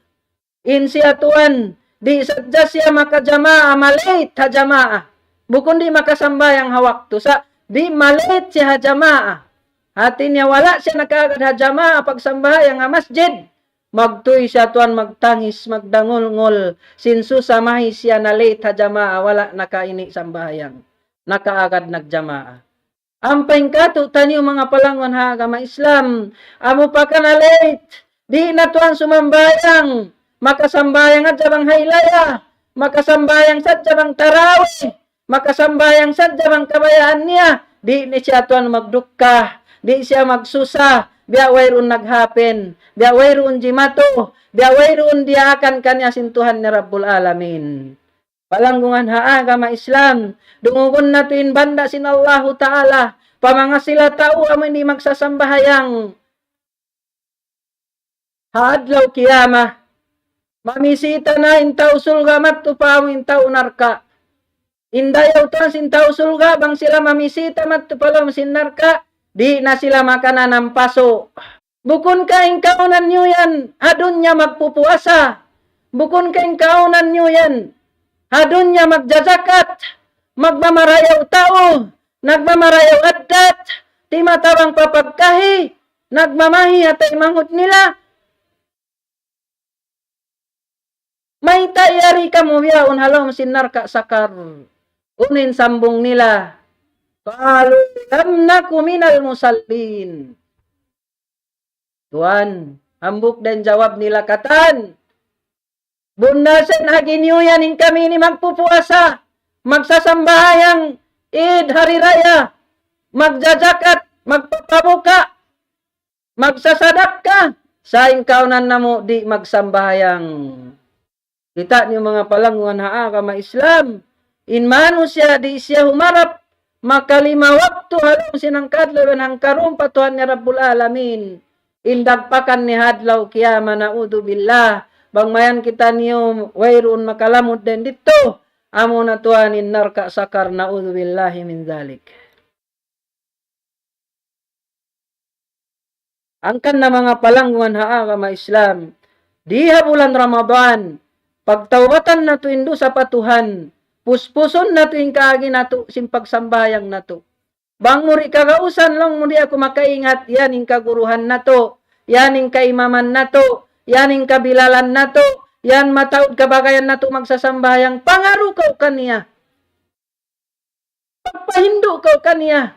in siya tuan di sadya siya makajamaa malait ha jamaa bukun di makasambayang hawakto sa di malait siya ha jamaa hati niya wala siya nakagad ha jamaa pagsambayang ha masjid magtuy siya tuan magtangis magdangol-ngol sinsu samahi siya na late ha jamaa wala nakaini sambayang nakaagad nagjamaa. Ampeng kato taniyo mga palangon ha agama Islam. Amo pa ka na late. Di na tuan sumambayang. Makasambayang at jabang haylaya. Makasambayang sa jabang tarawih. Makasambayang sa jabang kabayaan niya. Di ni siya tuan magdukka. Di siya magsusa. Biya wayroon naghapen. Biya wayroon jimato. Biya wayroon diakan kanya sintuhan ni Rabbul Alamin. Palanggungan ha agama Islam. Dungugon na tuin banda sin Allah Ta'ala. Pamanga sila tao amo hindi magsasambahayang. Haadlaw kiyama. Mamisita na intaw sulga matupam intaw narka. Indayaw tuan sintaw sulga bang sila mamisita matupalom sinarka. Di na sila makanan ng paso. Bukon kaing kaunan nyo yan, hadun niya magpupuasa. Bukon kaing kaunan nyo yan, hadun niya magjajakat. Magmamarayaw tao, nagmamarayaw adat, timatawang papagkahi, nagmamahi atay manghut nila. May tayari kamo yaon halom sinarka sakar. Unin sambong nila. Qalu lam naku minal musallin. Tuan, hambuk dan jawab nila katan. Bundasan haginiuyan in kami ni magpupuasa. Magsasambahayang Eid Hari Raya. Magjajakat, magpapabuka. Magsasadaka. Saing kaunan namo di magsambahayang. Kita niyo mga palanguan haa kama Islam. In manusia di siya humarap. Maka 5 waktu halong sinangkadlaw ng karumpa Tuhan ni Rabbul Alamin. Indagpakan ni hadlaw kiyama na'udhu billah. Bangmayan kita niyo wayroon makalamod din dito. Amo na Tuhan narka sakar na'udhu billahi min zalik. Angkan na mga palanguan haa kama Islam. Diha bulan Ramadan. Pagtawbatan na to indo sa patuhan. Puspuson na to yung kaagi na to, simpagsambayang na to. Bang muri kagausan lang muri ako makaingat, yan yung kaguruhan na to, yan yung kaimaman na to, yan yung kabilalan na to, yan mataod kabagayan na to magsasambayang, pangaru kau kaniya. Pagpahindo kau kaniya.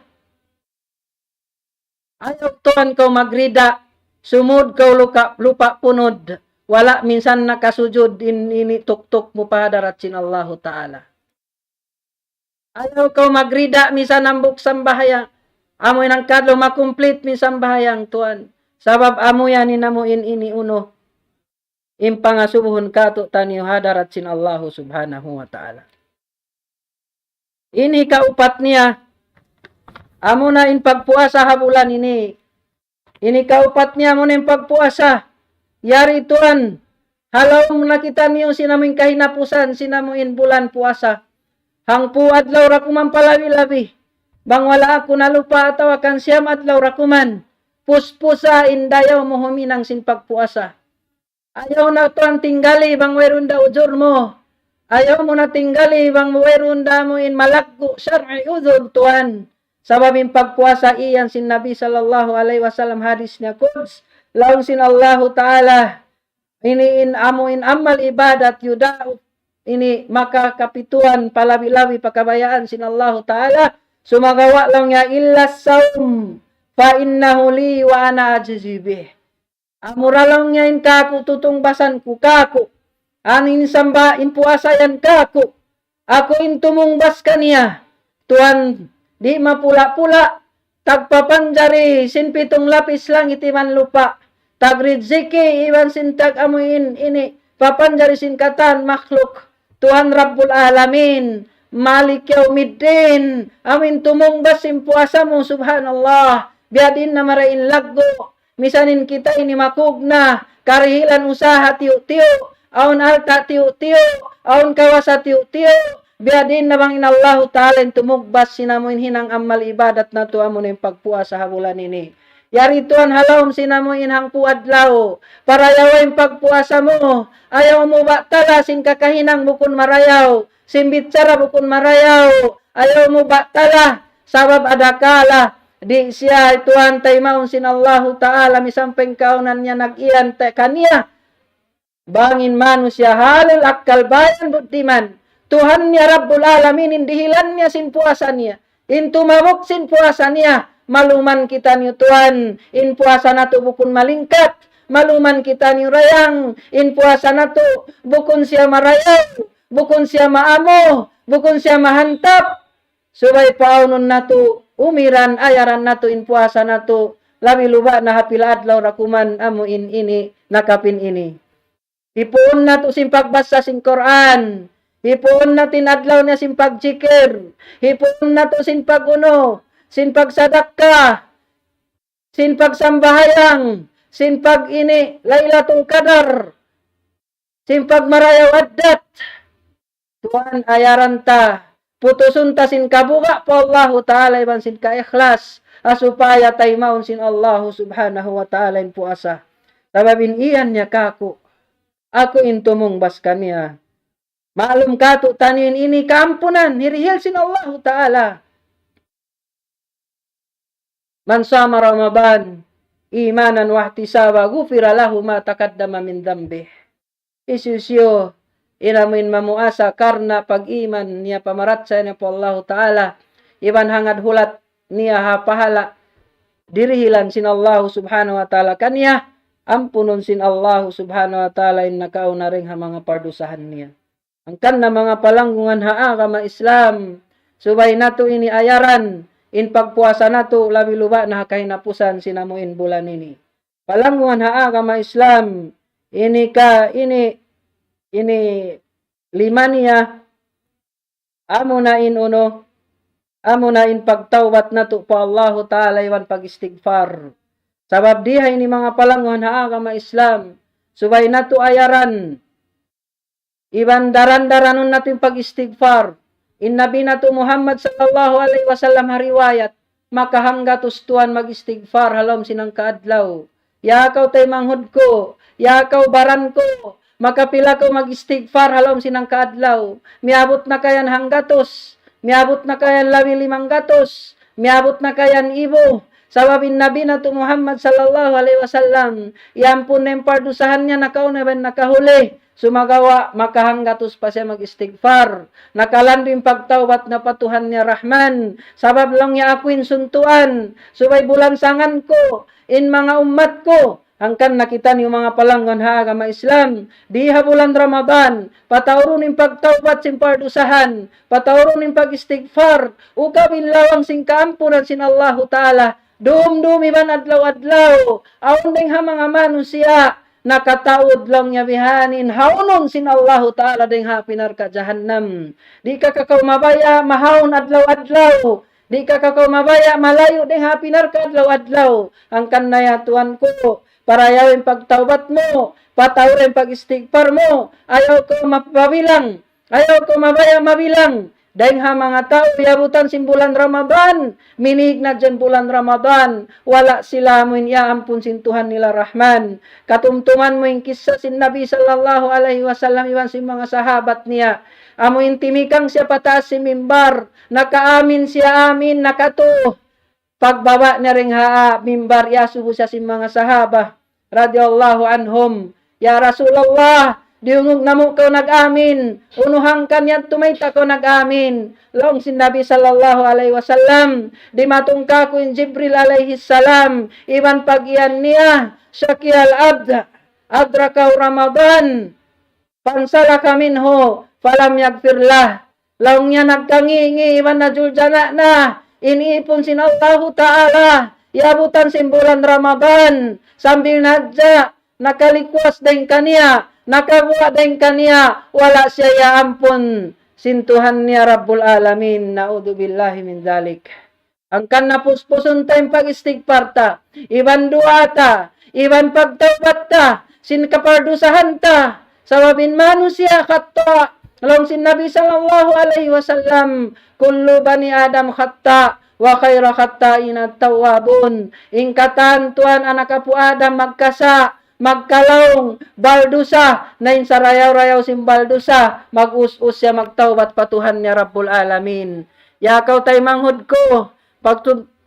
Ayaw tuan kau magrida, sumud kau lupa punod, wala minsan nakasujud ini tuktok mo pa daratsin Allahu Ta'ala. Ayaw kau magrida minsan ambok sambahayang. Amoy nang kadlo makumplit minsan bahayang tuan. Sabab amo yan inamuin ini uno. Impangasubuhon kato taniyo hadarat sin Allahu subhanahu wa ta'ala. Ini kaupat niya. Amo na in pagpuasa habulan ini. Ini kaupat niya mo na in pagpuasa. Yari tuan. Halaw mo nakita niyo sinaming kahinapusan sinamuin bulan puasa. Hang puad law rakuman palabi-labi. Bang wala ako nalupa ataw akan siyam at law rakuman. Puspusa indayaw mo huminang sin pagpuasa. Ayaw na tuan tinggali bang weron da ujur mo. Ayaw mo na tinggali bang weron da mo in malaggo syar'i ujur tuan. Sababin pagpuasa iyan sin Nabi sallallahu alaihi wasallam hadis niya kuds. Laung sin Allahu Ta'ala. Ini in amo in amal ibadat yuda'u. Ini maka kapituan palabi-labi pakabayaan sin Allah Ta'ala sumagawa lang niya illa saum fa innahu li wa ana ajzibih. Amura lang niya in kaku tutong basan ku kaku. Anin samba in puasa yan kaku. Ako in tumungbas kaniya. Tuan di mapula-pula tagpapanjari sin pitong lapis lang itiman lupa. Tagridziki iwan sin tag amuin ini papanjari sin katan makhluk. Tuhan Rabbul Alamin, Malik Yaumiddin, amin tumungbas sin puasa mo, subhanallah, biadin na marain laggo, misanin kita ini makugna, karihilan usaha tiyo-tiyo, aun alta tiyo-tiyo, aun kawasa tiyo-tiyo, biadin na bang inallahu ta'ala tumugbas sinamuin hinang amal ibadat na tuwa mo na yung pagpuasa habulan ini. Yari tuan halawm sinamuin hang puadlaw. Para yawain pagpuasa mo. Ayaw mo ba tala sin kakahinang bukun marayaw. Simbitsara bukun marayaw. Ayaw mo ba tala. Sabab adakala. Di siya tuan taymaun sin Allahu Ta'ala. Misampeng kaunan niya nag-iyan kaniya. Bangin manusia halal akal bayan buktiman. Tuhan niya Rabbul Alamin indihilan niya sin puasa niya. Intumabok sin puasa niya. Maluman kita niyo tuan, in puasa na to bukun malingkat. Maluman kita niyo rayang, in puasa na to bukun siya marayaw, bukun siya maamo, bukun siya mahantap. Subay paunon na to, umiran, ayaran na to, in puasa na to. Labi luba na hapil adlaw rakuman amo in ini, nakapin ini. Ipuon na to simpagbasa sin Quran. Ipuon na tinadlaw niya simpagjikir. Ipuon na to sinpaguno. Sin pagsadaka, sin pagsambahayang, sinpag ini Lailatul Qadar, sinpag marayaw addat, Tuhan ayaran ta, putusun ta sin kabuga pa Allahu Ta'ala iban sin ka-ikhlas, asupaya tay maun sin Allahu Subhanahu wa Ta'ala in puasa. Sababin iyan niya kako, ako intumong bas kaniya. Maalum kato tanin ini kampunan, hirihil sin Allahu Ta'ala. Man sama Ramadan, imanan wahtisaba, gufira lahu ma takaddama min dambih. Isusyo, inamin mamuasa karena pag-iman niya pamaratsa niya po Allah Ta'ala. Iban hangad hulat niya hapahala. Dirihilan sin Allah Subhanahu wa Ta'ala kanya. Ampunon sin Allah Subhanahu wa Ta'ala in nakauna ring ha mga pardusahan niya. Ang kan na mga palanggungan haa kama Islam. Subay nato ini ayaran. In pagpuasa nato labi luba na kahinapusan sinamuin bulan ini. Palanggungan haa kama Islam. Ini lima niya, amo na in pagtawbat na to po Allah Ta'ala iwan pag-istighfar. Sabab diha ini mga palanguhan haa kama Islam, subay na to ayaran, iban daran-daranon natin pag-istighfar. In Nabi na to Muhammad sallallahu alaihi wasallam hariwayat, makahangga tustuan mag-istighfar halom sinang kaadlaw. Yakaw tay manghud ko, yakaw baran ko, makapila ko mag-istighfar halom sinang kaadlaw. Miabot na kayan hanggatos, miabot na kayan 15 miabot na kayan ibo. Sababin Nabi na to Muhammad sallallahu alaihi wasallam, iampun na yung pardusahan niya nakauna ben nakahuli. Sumagawa, makahanggatos pa siya mag-istighfar. Nakalan rin pagtawbat na patuhan niya Rahman. Sabab lang niya akuin suntuan. Subay bulansangan ko, in mga umat ko. Hangkan nakita niyo mga palanggan agama Islam. Diha bulan Ramadan, patawron ng pagtawbat sin pardusahan, patawron ng pag-istighfar, ukawin lawang sin kaampunan sin Allah Ta'ala. Dum-dum iban adlaw-adlaw, aon ding ha mga manusia, nakataod lang niya bihanin, haunon sin Allah Ta'ala ding ha pinarka jahannam. Di ka mabaya, mahaon adlaw-adlaw. Di ka mabaya, malayo ding ha pinarka adlaw-adlaw. Ang kanaya tuan ko, parayawin pagtawbat mo, patawrin pag-istighfar mo, ayaw ko mapabilang, ayaw ko mabaya mabilang. Dahil ha mga tao, piabutan sin bulan Ramadan, minig na dyan bulan Ramadan, wala sila mo iniyaampun sin Tuhan nila Rahman. Katumtuman mo yung kisah sin Nabi sallallahu alaihi wasallam, iwan sin mga sahabat niya. Amo intimikang siya pataas si mimbar, nakaamin siya amin, nakatuh. Pagbaba na rin mimbar, yasubo siya sin mga sahaba, radiyallahu anhum, ya Rasulullah, diungog na mo ko nag-amin, unuhang kanyan tumayta ko nag-amin. Long sin Nabi sallallahu alaihi wasallam, di matungka ko in Jibril alaihi salam, iban pag-iyan niya, syakiyal abda, adrakaw Ramadan, pansala kaminho, falam yagfirlah. Long niya nagkangingi, iban na juljana na, iniipon sin Allah Ta'ala, iabutan sin bulan Ramadan, sambil nadja, nakalikwas din kaniya, nakabuha din kaniya, wala siya yaampon, sin Tuhan niya Rabbul Alamin, na'udhu billahi min dhalik. Ang kan napuspuson tayong pag-istighfar ta, iban dua ta, iban pagtawbat ta, sin kapardusahan ta, sababin manusia khatta, long sin Nabi sallallahu alaihi wasallam, kullu bani Adam khatta, wa khaira khatta'in at-tawwabun. Ingkatan tuan anak apu Adam magkasa, magkalawng, baldusa, na in sarayaw-rayaw sin baldusa, mag-us-us siya magtawbat patuhan niya Rabbul Alamin. Yakaw tay manghud ko,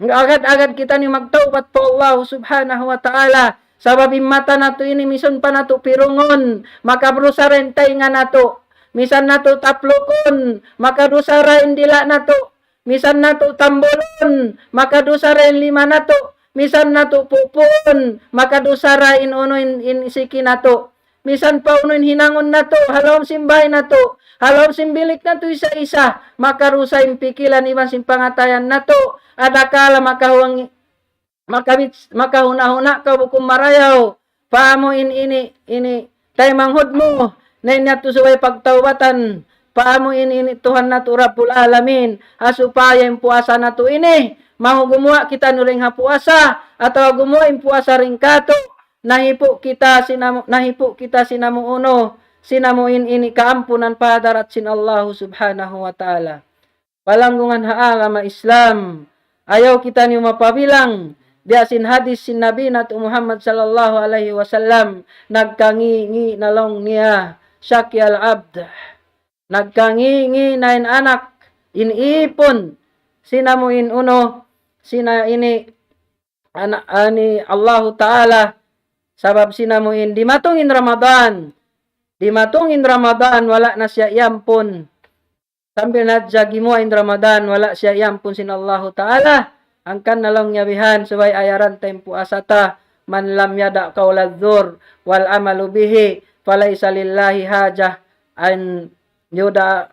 agad-agad kita ni magtawbat po Allah Subhanahu wa Ta'ala. Sababin mata nato ini, mison pa nato pirungon, makabrusa rin tay nga nato. Misan nato taplokon, makadusa rin dila nato. Misan nato tambolon, makadusa rin 5 nato. Misan nato pupon, makadusa rin uno in isiki nato. Misan pa uno in hinangon nato, halom simbay nato. Halom simbilik nato isa-isa, makarusa in pikilan iban sin pangatayan nato. Adakala makahuna-huna ka bukum marayaw. Paamo ini tay manghud mo. Nay nato suway pagtawbatan, paamo ini Tuhan nato Rabbul Alamin, asupaya yung puasa nato ini, mahugumuha kita nuring ha puasa, atau gumawa yung puasa ring kato, nahipo kita sinamuuno, sinamuin ini kaampunan padarat sin Allah subhanahu wa ta'ala. Palanggungan haagama Islam, ayaw kita niyo mapabilang, biasin hadis sin Nabi nato Muhammad sallallahu alaihi wasallam, nagkangi nalong niya, syaki al-abd, nagkangi nain anak, inipon, sinamuin uno, sina ini, anak ani Allah Ta'ala, sabab sinamuin dimatungin Ramadan, wala na siya yampun, sambil nadjagi mo in Ramadan, wala siya yampun sin Allah Ta'ala, angkan nalong nyabihan, subay ayaran tempo asata, man lam yada kauladzur, wal amalu bihi, falaysa lillahi hajah, an yuda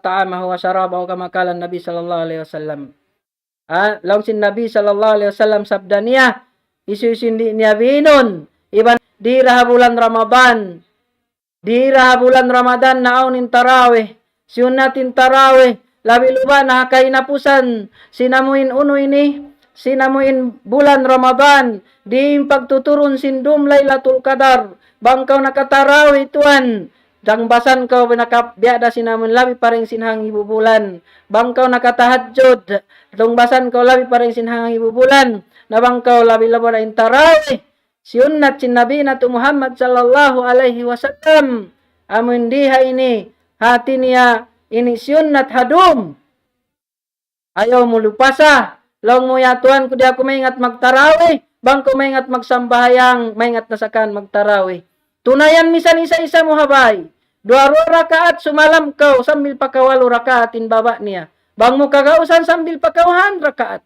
ta'amahu wa syarabahu kamakalan Nabi sallallahu alaihi wasallam. Laung sin Nabi sallallahu alaihi wasallam sabda niya, isusindi niya binon, iban dira bulan Ramadan naunin tarawih, sunatin tarawih, labi luba na kainapusan, sinamuin bulan Ramadan, di pagtuturun sindum Lailatul Qadar, bangkaw nakatarawih tuan, dang basan kau nakabiyada sinamun labi paring sinhang ibu bulan. Bangkaw nakatahajud, dang basan kau labi paring sinhang ibu bulan. Nabangkaw labi labo na intarawih. Sunnat sin Nabi nato Muhammad sallallahu alaihi wasallam. Amun diha ini, hati niya, ini sunnat hadum. Ayaw mo lupasa. Long mo yatuan ko di ako maingat magtarawih. Bangkaw maingat magsambayang, maingat nasakan magtarawih. Tunayan misan isa-isa mo habay. 2 rakaat sumalam kau sambil pakawalo rakaatin baba niya. Bang mo kagausan sambil pakawahan rakaat.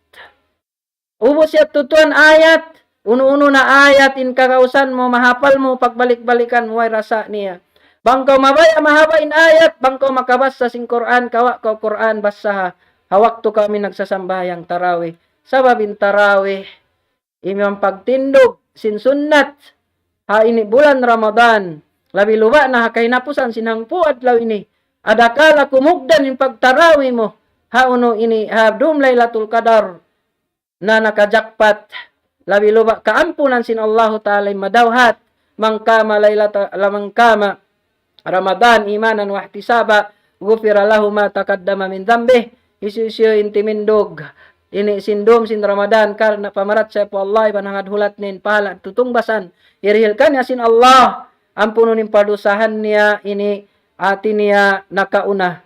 Ubos siya tutuan ayat. Uno-uno na ayat in kagausan mo, mahapal mo, pagbalik-balikan mo ay rasa niya. Bang kau mabaya mahabain ayat, bang kau makabasa sing Quran, kawa kau Quran basaha. Hawak to kami nagsasambayang tarawih. Sababin tarawih, imang pagtindog, sin sunnat, ha ini bulan Ramadan, labi luba na kainapusan sinang puad law ini, adakala kumugdan yung pagtarawi mo, ha uno ini, ha dum Lailatul Qadar, na nakajakpat, labi luba kaampunan sin Allah Ta'ala madawhat, mangkama Ramadan imanan wa ihtisaba, gufira lahu ma taqaddama min dhanbih, isusyo intimindog, ini sindom sin Ramadan karena pamarat sa po Allah panangad hulat nin pahala tutungbasan irihilkan yasin Allah ampunon ning padusahan niya ini ati niya nakauna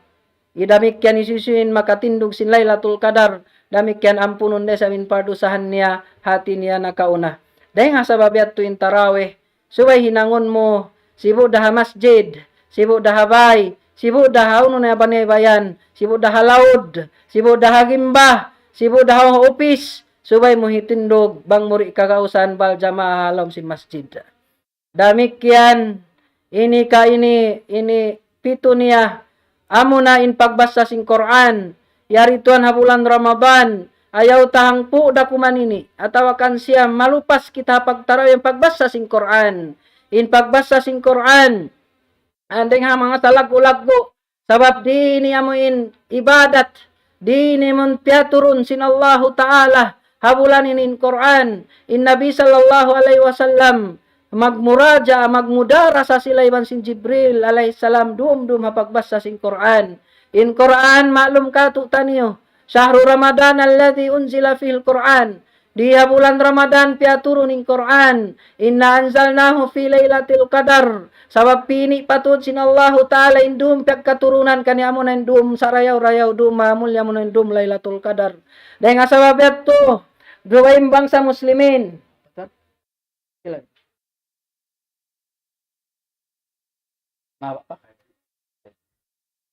idamikyan isusuin makatindog sin Lailatul Qadar damikyan ampunon de sa min padusahan niya hati niya nakauna dahil nga sa babiat tuin tarawih subay hinangon mo sibu daha masjid sibu daha bay sibu daha uno na bayan sibu daha laud sibu daha gimbah sibu dahaw opis, subay mo hitindog, bang muri kagausan bal jamaah alam si masjid. Damikyan, ini pito niya, amo na in pagbasa sing Quran, yari tuan habulan Ramadan, ayaw tahang po dakuman ini, atawakan siya malupas kita pagtaraw yung pagbasa sing Quran. In pagbasa sing Quran, andeng ha mga talag-ulago, sabab di niya mo in ibadat, di nimon piaturun sin Allah Ta'ala habulanin in Quran in Nabi sallallahu alaihi wasallam magmudara sa sila iban sin Jibril alaihi salam dum hapagbasa sin Quran in Quran maklum ka tutaniyo syahrul Ramadan alladhi unzila fil Quran di bulan Ramadan piaturun in Quran inna anzalnahu fi lailatul qadar sabab pini patud sin Allah Ta'ala indum pagkaturunan kaniamo na indum sarayaw-rayaw dum mamulya mo na indum Lailatul Qadar. Dahil nga sabab ito, duwaing bangsa muslimin.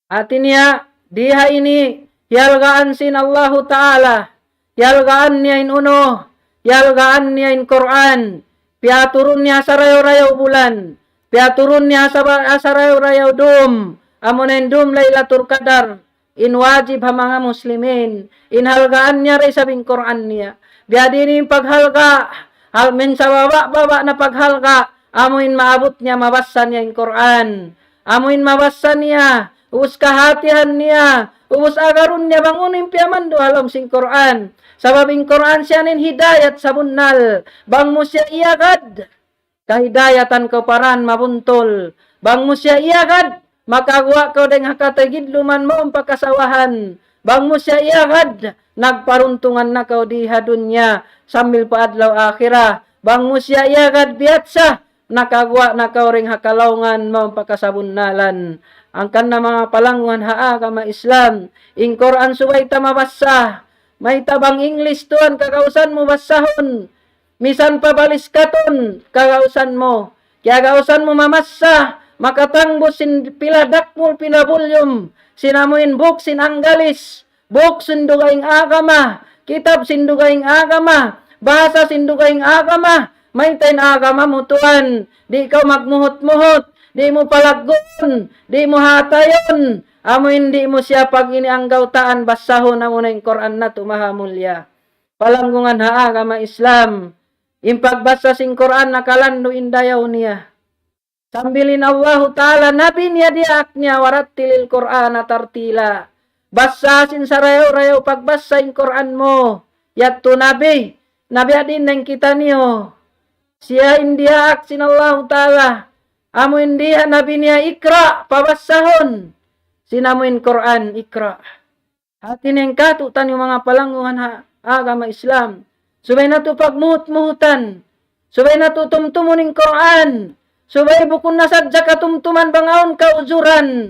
Atin niya, diha ini, yalgaan sin Allah Ta'ala, yalgaan niya in uno, yalgaan niya in Quran, piaturun niya sarayaw-rayaw bulan, piaturun niya asarayaw-rayaw dum, amunin dum Lailatul Qadar, in wajib ha mga muslimin, inhalgaan niya rin sabing Quran niya. Biadini paghalga, halmin sa baba na paghalga, amuin maabot niya, mabasa niya in Quran. Amuin mabasa niya, ubus kahatihan niya, ubus agarun niya bangunin piyaman do halom sing Quran. Sababing Quran siya nin hidayat sa bunal, bang mo siya iagad. kahidayatan ko paran mabuntol. Bang mo siya iyagad, makagwa ko deng hakatagid luman mo ang pagkasawahan. Bang mo siya iyagad, nagparuntungan na kau di hadunya, sambil paadlaw akhirah. Bang mo siya iyagad biatsa, nakagwa na kau ring hakalaungan mo ang pagkasabunnalan. Ang kanna mga palanguan haa kama Islam, ing Quran subay ta mabasa, may tabang English tuan kakausan mo basahon. Misan pabalis katon, kagausan mo. Kaya gausan mo mamasa, makatangbo sin pila dakmul pila bulyum. Sinamuin buk sin anggalis, buk sindugaing agama, kitab sindugaing agama, bahasa sindugaing agama, may tayo agama mo tuan. Di ka magmuhot-muhot, di mo palaggon, di mo hatayon. Amo hindi mo siya pag inianggaw taan, basahon na mo na yung Quran na tumahamulya. Palanggungan haa kama Islam. Impagbasa sing Quran nakalando indayaw niya. Sambilin Allah Ta'ala nabi niya diak niya warattilil Quran tartila. Basasin sa rayaw-rayaw pagbasa yung Quran mo. Yatto nabi. Nabi adin nang kita niyo. Siya indiak sin Allah Ta'ala. Amo india nabi niya ikra pabasahon. Sinamuin Quran ikra. Hati neng katutan yung mga palanggungan agama Islam. Subay na ito pagmuhut-muhutan. Subay na ito tumtumuning Quran. Subay bukun na sadya katumtuman bangaon kauzuran.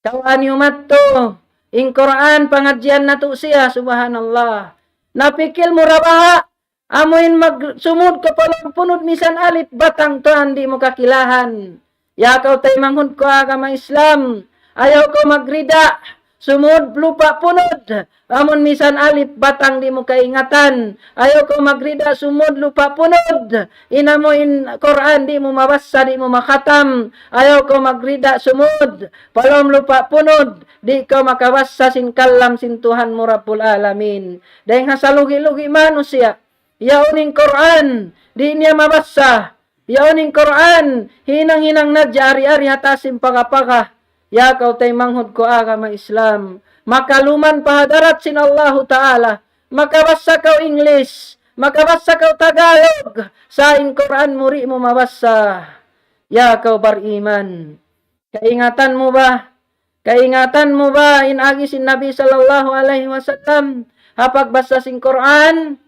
Kawan yumat to. In Quran pangadjian na ito siya. Subhanallah. Napikil mo rabaha. Amoin magsumud ka palang punod misan alit batang to hindi mo kakilahan. Yakaw tay manghud ko agama Islam. Ayaw ko magrida. Sumud lupa punod. Amon misan alip batang di mo kaingatan. Ayaw ko magrida sumud lupa punod. Ina mo in Quran di mo mabasa di mo makatam. Ayaw ko magrida sumud. Palom lupa punod. Di ko makabasa sin kalam sin Tuhan mo Rabbul Alamin. Dahil hasalugi-lugi manusia. Yauning Quran. Di niya mabasa. Yauning Quran. Hinang-hinang na ari-ari hatasim pagapaka. Ya kau tay manghud ko agama Islam. Makaluman pahadarat sin Allah Ta'ala. Makabasa kau English. Makabasa kau Tagalog. Sa in Quran muri mo mabasa. Ya kau beriman. Kaingatan mo ba? Kaingatan mo ba in agi sin Nabi sallallahu alaihi wasallam. Hapag basa sin Quran.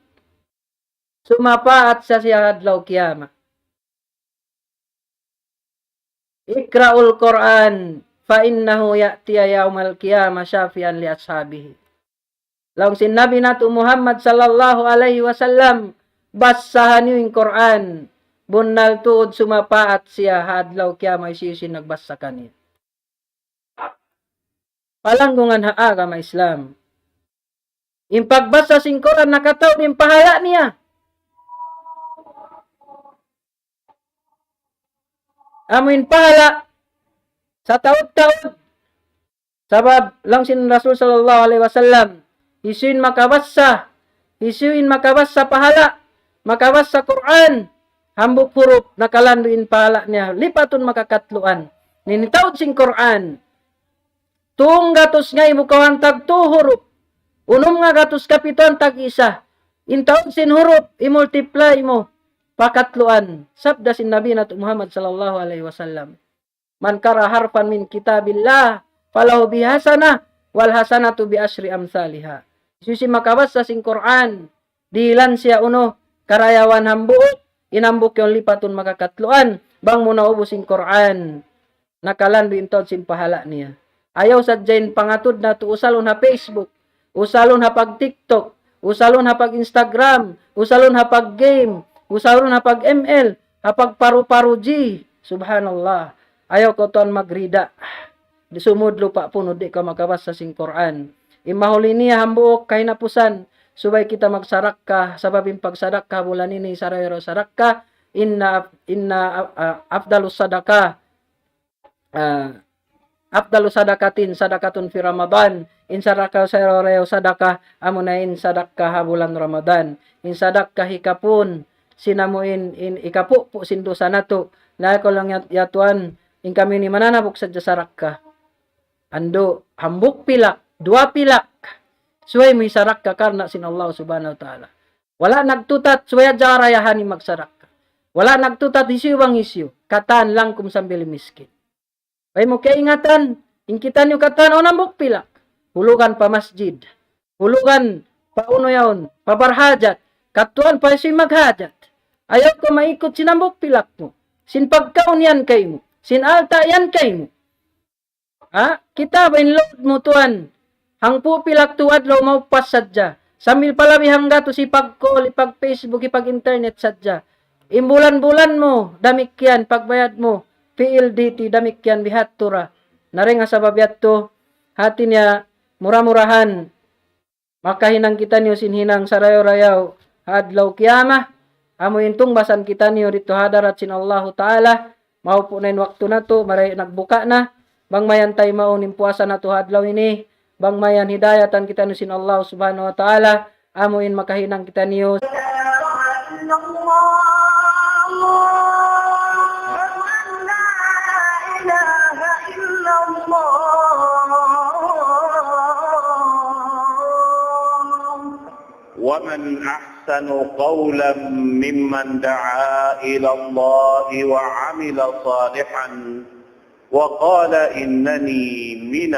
Sumapaat sa siya adlaw kiyama. Ikra'ul Quran. Fa'innahu ya'tiya yaumal qiyamah syafi'an li ashabihi. Laung sinabi nato Muhammad sallallahu alaihi wasallam, basahan niyo yung Quran. Bunnal tuod sumapaat siya hadlaw kiyamay siya nagbasa kaniya. Palanggungan haa kama Islam. Yung pagbasa sing Quran nakataw din pahala niya. Amin pahala. Sa taod-taod, sabab lang sin Rasul sallallahu alaihi wasallam, isuin makabasa pahala, makabasa Quran, hambuk huruf, nakalanduin pahala niya, lipatun makakatluan, ninitaod sing Quran, tuong gatos nga imukawan tag 2 huruf, unom nga gatos kapiton tag 1, intaod sin huruf, imultiply mo, pakatluan, sabda sin Nabi nato Muhammad sallallahu alaihi wasallam. Man kara harfan min kitabillah falahu bihasana wal hasanatu bi asyri amsalha. Susi makabasa sing Quran dilan siya uno karayawan hambuok inambuk yung lipatun makakatluan bang muna ubos sing Quran nakalandu intod sin pahala niya. Ayaw sadyain pangatud na to usalon ha Facebook, usalon ha pag TikTok, usalon ha pag Instagram, usalon ha pag game, usalon ha pag ML, ha pag paru-paru G. Subhanallah. Ayaw ko ton magrida. Di sumudlo pa punod di ka makabasa sing Quran. Imahuli niya hambuok kay napusan. Subay kita magsarak ka. Sababing pagsarak ka bulan ini sarayro sarak ka. Inna afdalus sadaka. Afdalus sadakatin sadakatun fi Ramadan. In sadaka sarayro sadaka. Amunain sadaka ha bulan Ramadan. In sadaka hikapun. Sinamuin in ikapu po sindusa nato. Na ko lang yatuan. In kami ni mananabok sa jasarak ka. Ando, hambuk pilak, 2 pilak. Suway mo isarak ka karna sin Allah subhanahu wa ta'ala. Wala nagtutat, suwaya jarayahan ni magsarak ka. Wala nagtutat isyu bang isyu. Kataan lang kum sambil miskin. Ay mo kaingatan. Ingkitan nyo kataan o nambok pilak. Hulugan pa masjid. Hulugan pa uno yaon. Pabarhajat. Katuan pa isyu maghajat. Ayaw ko maikot sinambok pilak mo. Sin pagkaon yan kay mo. Sin alta yan kay mo. Ha? Kita ba inload mo tuan? Hang po pilak tuad law maupas sadya. Sambil palabi hangga to si pag-call, ipag-Facebook, ipag-internet sadya. Imbulan-bulan mo, damikyan, pagbayad mo, PLDT, damikyan, bihat tura. Naring sa babiat to, hati niya, murah-murahan. Makahinang kita niyo sinhinang sarayo-rayaw, hadlaw kiyama. Amo intong basan kita niyo dito hadarat sin Allahu Ta'ala. Maupo na yung waktu na to, maray nagbuka na. Bang mayan tayo maunim puasa na to hadlaw ini. Bang mayan hidayatan kita niyo sin Allah Subhanahu Wa Ta'ala. Amo in makahinang kita niyo. ومن أحسن قولا ممن دعا إلى الله وعمل صالحا وقال إنني من